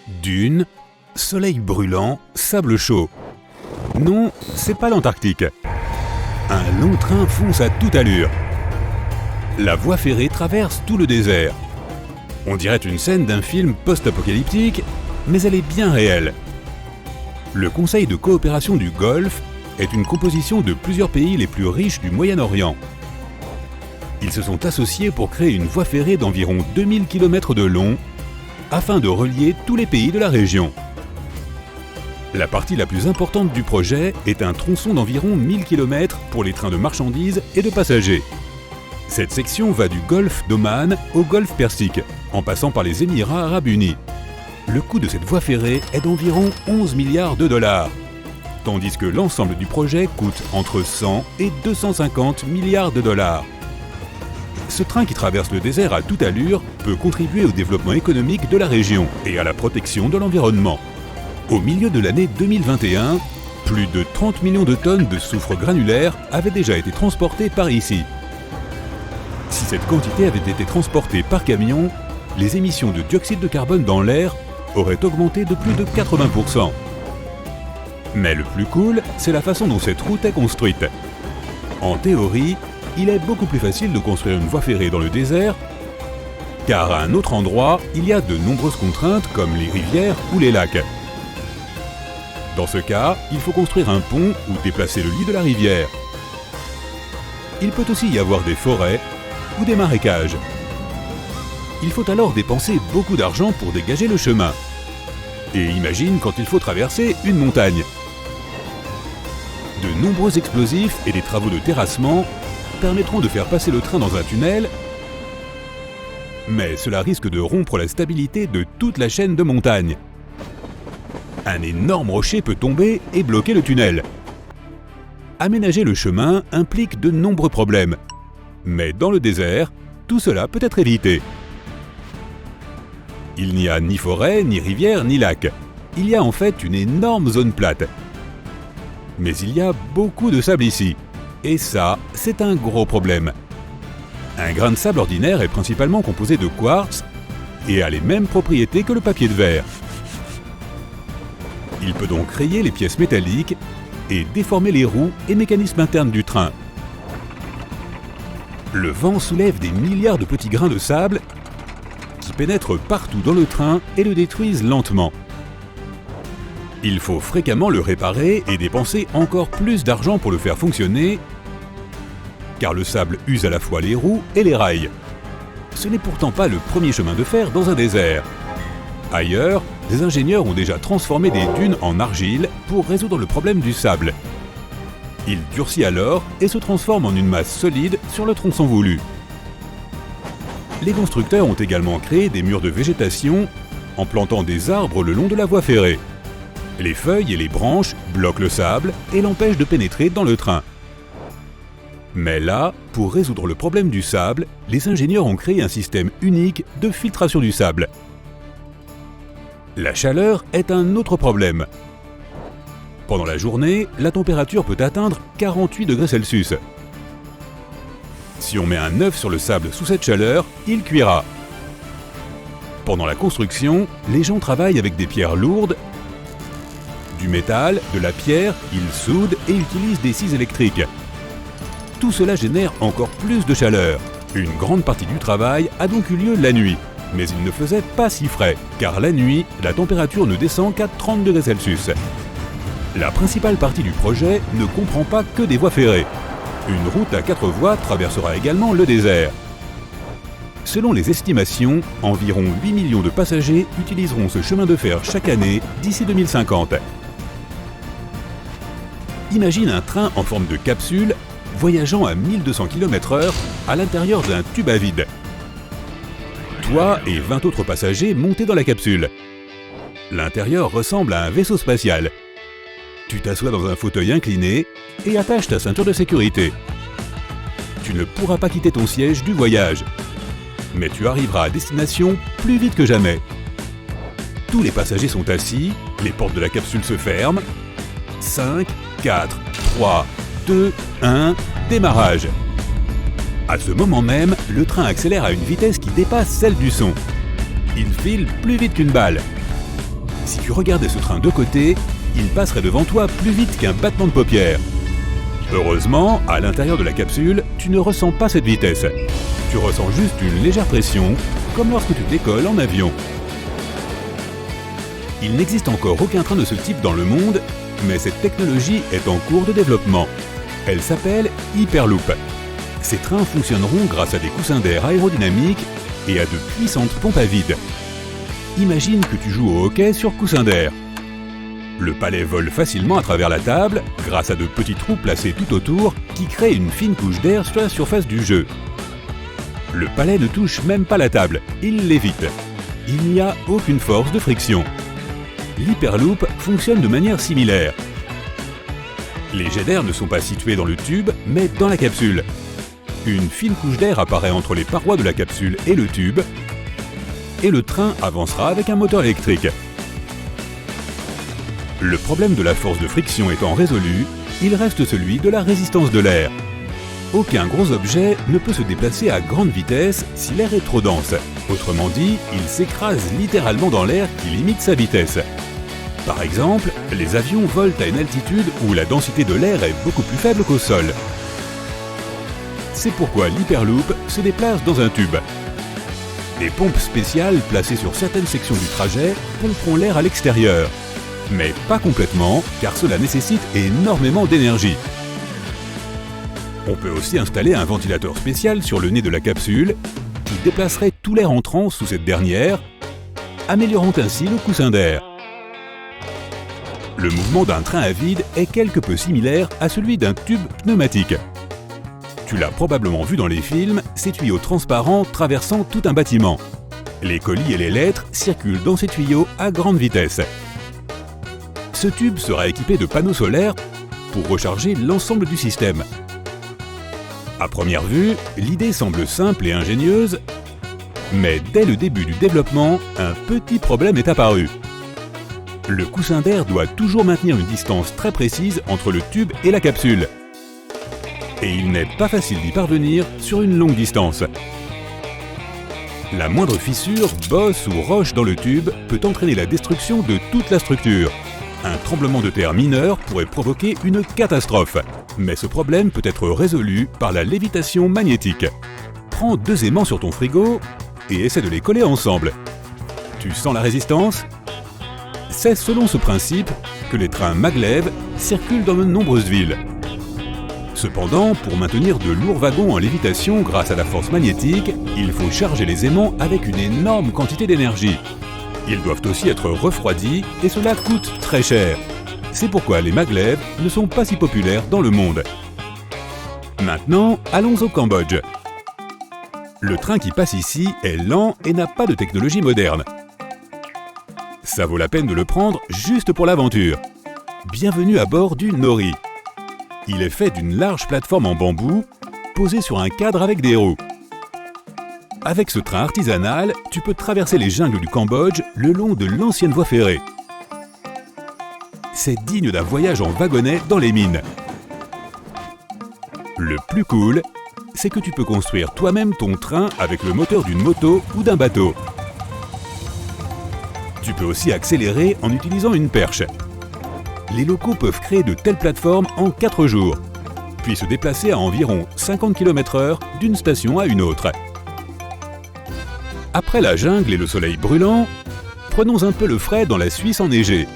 Dunes, soleil brûlant, sable chaud. Non, c'est pas l'Antarctique. Un long train fonce à toute allure. La voie ferrée traverse tout le désert. On dirait une scène d'un film post-apocalyptique, mais elle est bien réelle. Le Conseil de coopération du Golfe est une composition de plusieurs pays les plus riches du Moyen-Orient. Ils se sont associés pour créer une voie ferrée d'environ 2000 km de long afin de relier tous les pays de la région. La partie la plus importante du projet est un tronçon d'environ 1000 km pour les trains de marchandises et de passagers. Cette section va du golfe d'Oman au golfe Persique, en passant par les Émirats arabes unis. Le coût de cette voie ferrée est d'environ 11 milliards de dollars, tandis que l'ensemble du projet coûte entre 100 et 250 milliards de dollars. Ce train qui traverse le désert à toute allure peut contribuer au développement économique de la région et à la protection de l'environnement. Au milieu de l'année 2021, plus de 30 millions de tonnes de soufre granulaire avaient déjà été transportées par ici. Si cette quantité avait été transportée par camion, les émissions de dioxyde de carbone dans l'air auraient augmenté de plus de 80%. Mais le plus cool, c'est la façon dont cette route est construite. En théorie, il est beaucoup plus facile de construire une voie ferrée dans le désert, car à un autre endroit, il y a de nombreuses contraintes comme les rivières ou les lacs. Dans ce cas, il faut construire un pont ou déplacer le lit de la rivière. Il peut aussi y avoir des forêts ou des marécages. Il faut alors dépenser beaucoup d'argent pour dégager le chemin. Et imagine quand il faut traverser une montagne. De nombreux explosifs et des travaux de terrassement permettront de faire passer le train dans un tunnel, mais cela risque de rompre la stabilité de toute la chaîne de montagnes. Un énorme rocher peut tomber et bloquer le tunnel. Aménager le chemin implique de nombreux problèmes, mais dans le désert, tout cela peut être évité. Il n'y a ni forêt, ni rivière, ni lac. Il y a en fait une énorme zone plate. Mais il y a beaucoup de sable ici. Et ça, c'est un gros problème. Un grain de sable ordinaire est principalement composé de quartz et a les mêmes propriétés que le papier de verre. Il peut donc rayer les pièces métalliques et déformer les roues et mécanismes internes du train. Le vent soulève des milliards de petits grains de sable qui pénètrent partout dans le train et le détruisent lentement. Il faut fréquemment le réparer et dépenser encore plus d'argent pour le faire fonctionner, car le sable use à la fois les roues et les rails. Ce n'est pourtant pas le premier chemin de fer dans un désert. Ailleurs, des ingénieurs ont déjà transformé des dunes en argile pour résoudre le problème du sable. Il durcit alors et se transforme en une masse solide sur le tronçon voulu. Les constructeurs ont également créé des murs de végétation en plantant des arbres le long de la voie ferrée. Les feuilles et les branches bloquent le sable et l'empêchent de pénétrer dans le train. Mais là, pour résoudre le problème du sable, les ingénieurs ont créé un système unique de filtration du sable. La chaleur est un autre problème. Pendant la journée, la température peut atteindre 48 degrés Celsius. Si on met un œuf sur le sable sous cette chaleur, il cuira. Pendant la construction, les gens travaillent avec des pierres lourdes, du métal, de la pierre, ils soudent et utilisent des scies électriques. Tout cela génère encore plus de chaleur. Une grande partie du travail a donc eu lieu la nuit. Mais il ne faisait pas si frais, car la nuit, la température ne descend qu'à 30 degrés Celsius. La principale partie du projet ne comprend pas que des voies ferrées. Une route à 4 voies traversera également le désert. Selon les estimations, environ 8 millions de passagers utiliseront ce chemin de fer chaque année d'ici 2050. Imagine un train en forme de capsule voyageant à 1200 km/h à l'intérieur d'un tube à vide. Toi et 20 autres passagers montés dans la capsule. L'intérieur ressemble à un vaisseau spatial. Tu t'assois dans un fauteuil incliné et attaches ta ceinture de sécurité. Tu ne pourras pas quitter ton siège du voyage. Mais tu arriveras à destination plus vite que jamais. Tous les passagers sont assis, les portes de la capsule se ferment. 5, 4, 3, 2, 1, démarrage. À ce moment même, le train accélère à une vitesse qui dépasse celle du son. Il file plus vite qu'une balle. Si tu regardais ce train de côté, il passerait devant toi plus vite qu'un battement de paupières. Heureusement, à l'intérieur de la capsule, tu ne ressens pas cette vitesse. Tu ressens juste une légère pression, comme lorsque tu décolles en avion. Il n'existe encore aucun train de ce type dans le monde, mais cette technologie est en cours de développement. Elle s'appelle Hyperloop. Ces trains fonctionneront grâce à des coussins d'air aérodynamiques et à de puissantes pompes à vide. Imagine que tu joues au hockey sur coussin d'air. Le palais vole facilement à travers la table grâce à de petits trous placés tout autour qui créent une fine couche d'air sur la surface du jeu. Le palais ne touche même pas la table, il l'évite. Il n'y a aucune force de friction. L'Hyperloop fonctionne de manière similaire. Les jets d'air ne sont pas situés dans le tube, mais dans la capsule. Une fine couche d'air apparaît entre les parois de la capsule et le tube, et le train avancera avec un moteur électrique. Le problème de la force de friction étant résolu, il reste celui de la résistance de l'air. Aucun gros objet ne peut se déplacer à grande vitesse si l'air est trop dense. Autrement dit, il s'écrase littéralement dans l'air qui limite sa vitesse. Par exemple, les avions volent à une altitude où la densité de l'air est beaucoup plus faible qu'au sol. C'est pourquoi l'Hyperloop se déplace dans un tube. Des pompes spéciales placées sur certaines sections du trajet pomperont l'air à l'extérieur. Mais pas complètement, car cela nécessite énormément d'énergie. On peut aussi installer un ventilateur spécial sur le nez de la capsule qui déplacerait tout l'air entrant sous cette dernière, améliorant ainsi le coussin d'air. Le mouvement d'un train à vide est quelque peu similaire à celui d'un tube pneumatique. Tu l'as probablement vu dans les films, ces tuyaux transparents traversant tout un bâtiment. Les colis et les lettres circulent dans ces tuyaux à grande vitesse. Ce tube sera équipé de panneaux solaires pour recharger l'ensemble du système. À première vue, l'idée semble simple et ingénieuse, mais dès le début du développement, un petit problème est apparu. Le coussin d'air doit toujours maintenir une distance très précise entre le tube et la capsule. Et il n'est pas facile d'y parvenir sur une longue distance. La moindre fissure, bosse ou roche dans le tube peut entraîner la destruction de toute la structure. Un tremblement de terre mineur pourrait provoquer une catastrophe. Mais ce problème peut être résolu par la lévitation magnétique. Prends 2 aimants sur ton frigo et essaie de les coller ensemble. Tu sens la résistance ? C'est selon ce principe que les trains maglev circulent dans de nombreuses villes. Cependant, pour maintenir de lourds wagons en lévitation grâce à la force magnétique, il faut charger les aimants avec une énorme quantité d'énergie. Ils doivent aussi être refroidis et cela coûte très cher. C'est pourquoi les maglev ne sont pas si populaires dans le monde. Maintenant, allons au Cambodge. Le train qui passe ici est lent et n'a pas de technologie moderne. Ça vaut la peine de le prendre juste pour l'aventure. Bienvenue à bord du Nori. Il est fait d'une large plateforme en bambou, posée sur un cadre avec des roues. Avec ce train artisanal, tu peux traverser les jungles du Cambodge le long de l'ancienne voie ferrée. C'est digne d'un voyage en wagonnet dans les mines. Le plus cool, c'est que tu peux construire toi-même ton train avec le moteur d'une moto ou d'un bateau. Tu peux aussi accélérer en utilisant une perche. Les locaux peuvent créer de telles plateformes en 4 jours, puis se déplacer à environ 50 km/h d'une station à une autre. Après la jungle et le soleil brûlant, prenons un peu le frais dans la Suisse enneigée.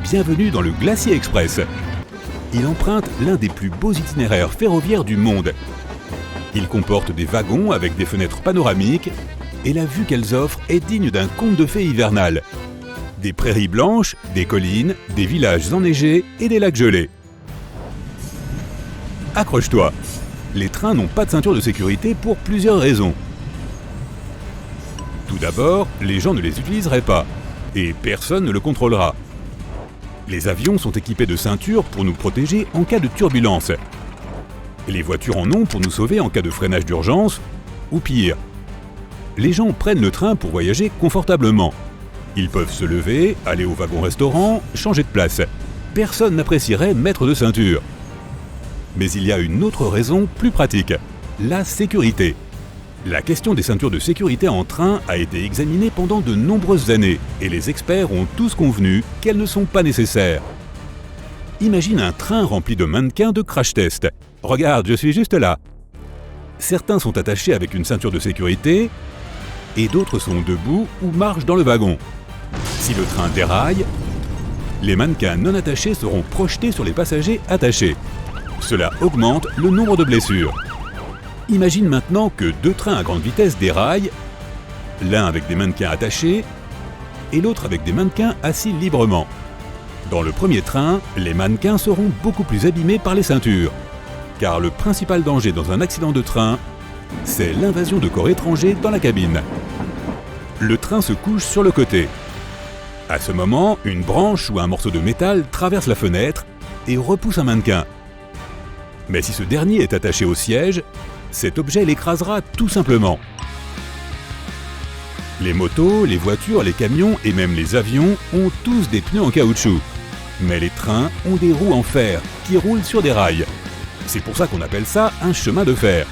Bienvenue dans le Glacier Express. Il emprunte l'un des plus beaux itinéraires ferroviaires du monde. Il comporte des wagons avec des fenêtres panoramiques et la vue qu'elles offrent est digne d'un conte de fées hivernal. Des prairies blanches, des collines, des villages enneigés et des lacs gelés. Accroche-toi, les trains n'ont pas de ceinture de sécurité pour plusieurs raisons. Tout d'abord, les gens ne les utiliseraient pas, et personne ne le contrôlera. Les avions sont équipés de ceintures pour nous protéger en cas de turbulence. Les voitures en ont pour nous sauver en cas de freinage d'urgence, ou pire. Les gens prennent le train pour voyager confortablement. Ils peuvent se lever, aller au wagon-restaurant, changer de place. Personne n'apprécierait mettre de ceinture. Mais il y a une autre raison plus pratique, la sécurité. La question des ceintures de sécurité en train a été examinée pendant de nombreuses années et les experts ont tous convenu qu'elles ne sont pas nécessaires. Imagine un train rempli de mannequins de crash test. Regarde, je suis juste là. Certains sont attachés avec une ceinture de sécurité et d'autres sont debout ou marchent dans le wagon. Si le train déraille, les mannequins non attachés seront projetés sur les passagers attachés. Cela augmente le nombre de blessures. Imagine maintenant que deux trains à grande vitesse déraillent, l'un avec des mannequins attachés et l'autre avec des mannequins assis librement. Dans le premier train, les mannequins seront beaucoup plus abîmés par les ceintures, car le principal danger dans un accident de train, c'est l'invasion de corps étrangers dans la cabine. Le train se couche sur le côté. À ce moment, une branche ou un morceau de métal traverse la fenêtre et repousse un mannequin. Mais si ce dernier est attaché au siège, cet objet l'écrasera tout simplement. Les motos, les voitures, les camions et même les avions ont tous des pneus en caoutchouc. Mais les trains ont des roues en fer qui roulent sur des rails. C'est pour ça qu'on appelle ça un chemin de fer.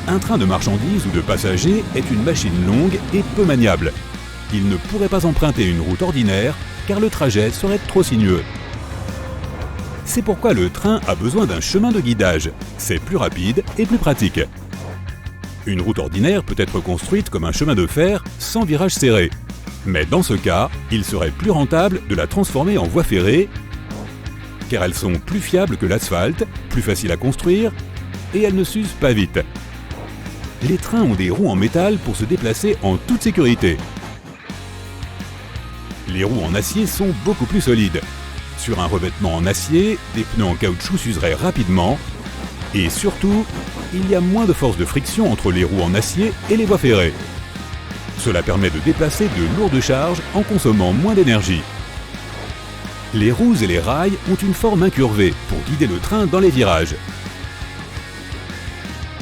Un train de marchandises ou de passagers est une machine longue et peu maniable. Il ne pourrait pas emprunter une route ordinaire car le trajet serait trop sinueux. C'est pourquoi le train a besoin d'un chemin de guidage. C'est plus rapide et plus pratique. Une route ordinaire peut être construite comme un chemin de fer sans virage serré. Mais dans ce cas, il serait plus rentable de la transformer en voie ferrée car elles sont plus fiables que l'asphalte, plus faciles à construire et elles ne s'usent pas vite. Les trains ont des roues en métal pour se déplacer en toute sécurité. Les roues en acier sont beaucoup plus solides. Sur un revêtement en acier, des pneus en caoutchouc s'useraient rapidement et surtout, il y a moins de force de friction entre les roues en acier et les voies ferrées. Cela permet de déplacer de lourdes charges en consommant moins d'énergie. Les roues et les rails ont une forme incurvée pour guider le train dans les virages.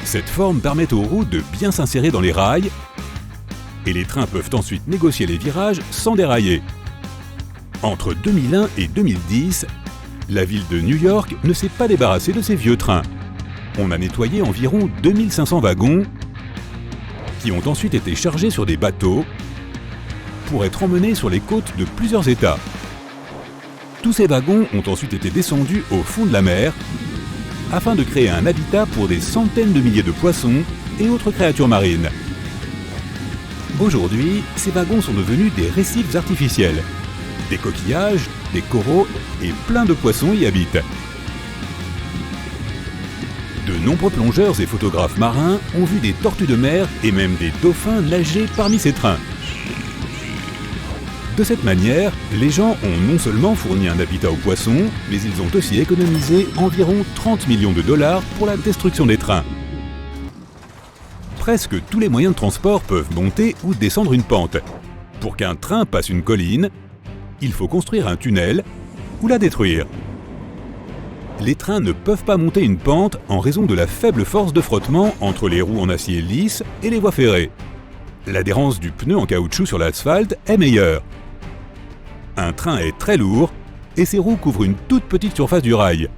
Cette forme permet aux roues de bien s'insérer dans les rails et les trains peuvent ensuite négocier les virages sans dérailler. Entre 2001 et 2010, la ville de New York ne s'est pas débarrassée de ces vieux trains. On a nettoyé environ 2500 wagons qui ont ensuite été chargés sur des bateaux pour être emmenés sur les côtes de plusieurs États. Tous ces wagons ont ensuite été descendus au fond de la mer afin de créer un habitat pour des centaines de milliers de poissons et autres créatures marines. Aujourd'hui, ces wagons sont devenus des récifs artificiels. Des coquillages, des coraux et plein de poissons y habitent. De nombreux plongeurs et photographes marins ont vu des tortues de mer et même des dauphins nager parmi ces trains. De cette manière, les gens ont non seulement fourni un habitat aux poissons, mais ils ont aussi économisé environ 30 millions de dollars pour la destruction des trains. Presque tous les moyens de transport peuvent monter ou descendre une pente. Pour qu'un train passe une colline, il faut construire un tunnel ou la détruire. Les trains ne peuvent pas monter une pente en raison de la faible force de frottement entre les roues en acier lisse et les voies ferrées. L'adhérence du pneu en caoutchouc sur l'asphalte est meilleure. Un train est très lourd et ses roues couvrent une toute petite surface du rail.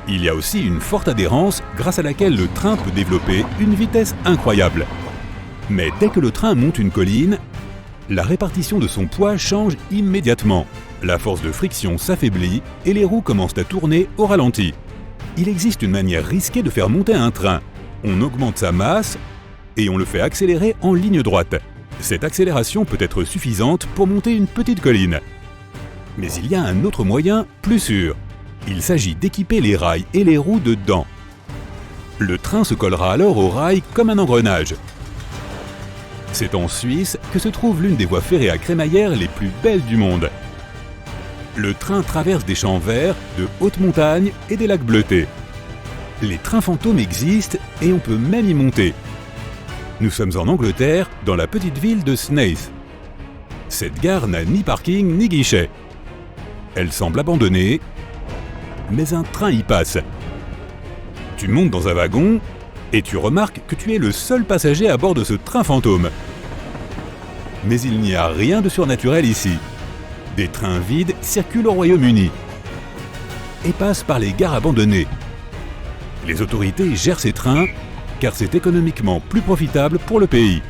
Il y a aussi une forte adhérence grâce à laquelle le train peut développer une vitesse incroyable. Mais dès que le train monte une colline, la répartition de son poids change immédiatement. La force de friction s'affaiblit et les roues commencent à tourner au ralenti. Il existe une manière risquée de faire monter un train. On augmente sa masse et on le fait accélérer en ligne droite. Cette accélération peut être suffisante pour monter une petite colline. Mais il y a un autre moyen plus sûr. Il s'agit d'équiper les rails et les roues de dents. Le train se collera alors aux rails comme un engrenage. C'est en Suisse que se trouve l'une des voies ferrées à crémaillère les plus belles du monde. Le train traverse des champs verts, de hautes montagnes et des lacs bleutés. Les trains fantômes existent et on peut même y monter. Nous sommes en Angleterre, dans la petite ville de Snaith. Cette gare n'a ni parking ni guichet. Elle semble abandonnée, mais un train y passe. Tu montes dans un wagon et tu remarques que tu es le seul passager à bord de ce train fantôme. Mais il n'y a rien de surnaturel ici. Des trains vides circulent au Royaume-Uni et passent par les gares abandonnées. Les autorités gèrent ces trains car c'est économiquement plus profitable pour le pays.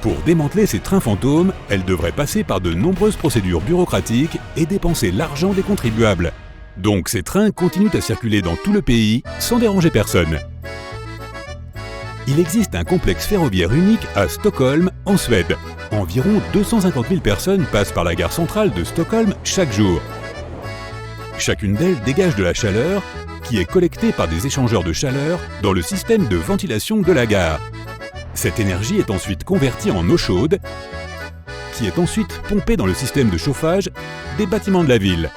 Pour démanteler ces trains fantômes, elle devrait passer par de nombreuses procédures bureaucratiques et dépenser l'argent des contribuables. Donc ces trains continuent à circuler dans tout le pays sans déranger personne. Il existe un complexe ferroviaire unique à Stockholm, en Suède. Environ 250 000 personnes passent par la gare centrale de Stockholm chaque jour. Chacune d'elles dégage de la chaleur qui est collectée par des échangeurs de chaleur dans le système de ventilation de la gare. Cette énergie est ensuite convertie en eau chaude, qui est ensuite pompée dans le système de chauffage des bâtiments de la ville.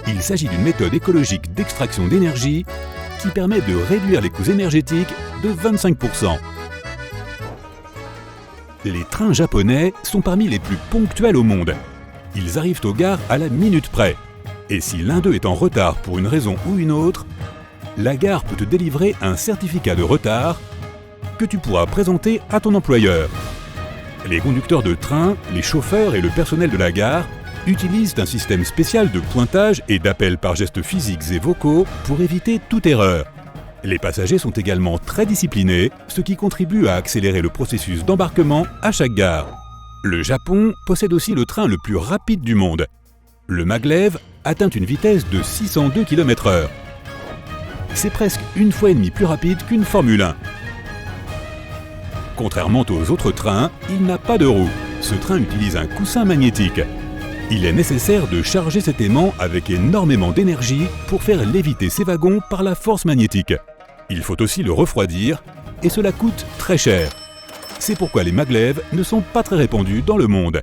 Il s'agit d'une méthode écologique d'extraction d'énergie qui permet de réduire les coûts énergétiques de 25%. Les trains japonais sont parmi les plus ponctuels au monde. Ils arrivent aux gares à la minute près. Et si l'un d'eux est en retard pour une raison ou une autre, la gare peut te délivrer un certificat de retard que tu pourras présenter à ton employeur. Les conducteurs de train, les chauffeurs et le personnel de la gare utilisent un système spécial de pointage et d'appel par gestes physiques et vocaux pour éviter toute erreur. Les passagers sont également très disciplinés, ce qui contribue à accélérer le processus d'embarquement à chaque gare. Le Japon possède aussi le train le plus rapide du monde. Le maglev atteint une vitesse de 602 km/h. C'est presque une fois et demie plus rapide qu'une Formule 1. Contrairement aux autres trains, il n'a pas de roues. Ce train utilise un coussin magnétique. Il est nécessaire de charger cet aimant avec énormément d'énergie pour faire léviter ces wagons par la force magnétique. Il faut aussi le refroidir et cela coûte très cher. C'est pourquoi les maglevs ne sont pas très répandus dans le monde.